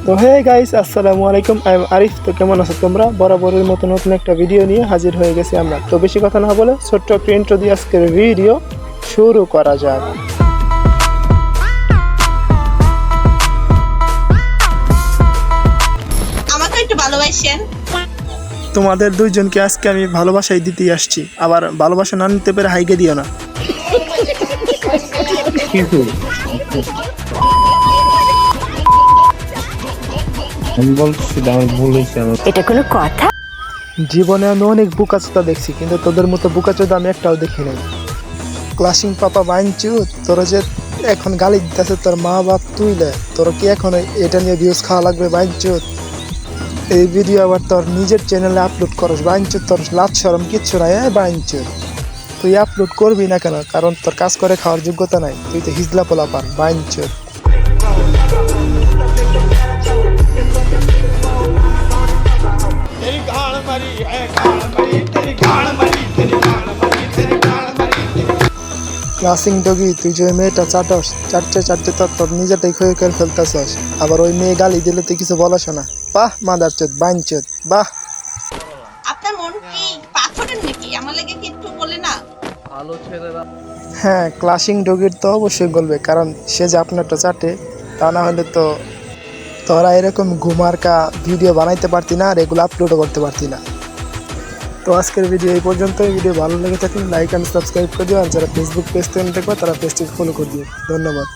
তো hey guys, আসসালামু আলাইকুম। I am Arif. তো কেমন আছো তোমরা? বরাবরের মতো নতুন একটা ভিডিও নিয়ে হাজির হয়ে গেছি আমরা। তো বেশি কথা না বলে ছোট্ট একটা ইন্ট্রো দিয়ে আজকের ভিডিও শুরু করা যাক। আমাকে একটু ভালোবাসেন। তোমাদের দুইজনকে আজকে আমি ভালোবাসাই দিতে আসছি, আবার ভালোবাসা না নিতে পেরে হাইকে দিও না। কিন্তু আমি বলছি আমার ভুল হয়েছে আমার। এটা কোনো কথা? জীবনে আমি অনেক বুকাচোদা দেখছি, কিন্তু তোদের মতো বুকাচোদা আমি একটাও দেখি নাই। ক্লাসিং পাপা বাইনচু, তোরা যে এখন গালি দিতেছে তোর মা বাপ তুইলে, তোর কি এখন এটা নিয়ে ভিউজ খাওয়া লাগবে? বাইনচু, এই ভিডিও আবার তোর নিজের চ্যানেলে আপলোড করস। বাইনচু, তোর লাজ শরম কিচ্ছু নাই। বাইনচু, তুই আপলোড করবি না কেন? কারণ তোর কাজ করে খাওয়ার যোগ্যতা নাই, তুই তো হিজলা পোলা পান। বাইনচু, ক্লাসিং ডগি, তুই যে ওই মেয়েটা চাটস, চাটতে চাটতে তোর নিজেটাই ক্ষয়ে করে ফেলতেছস, আবার ওই মেয়ে গালি দিলে তুই কিছু বলস না। বাহ মাদার চোদ, বাইনচোদ, বাহ। আপনার মন কি পাথরের নাকি? আমার লাগে কি একটু বলে না? হ্যাঁ, ক্লাসিং ডগির তো অবশ্যই বলবে, কারণ সে যে আপনারটা চাটে, তা না হলে তো তোরা এরকম ঘুমারকা ভিডিও বানাইতে পারতি না, আর এগুলো আপলোডও করতে পারতি না। তো আজকের ভিডিও এই পর্যন্ত। ভিডিও ভালো লেগে থাকলে লাইক অ্যান্ড সাবস্ক্রাইব করে দিও, আর যারা ফেসবুক পেজ থেকে দেখবে তারা পেজটি ফলো করে দিও। ধন্যবাদ।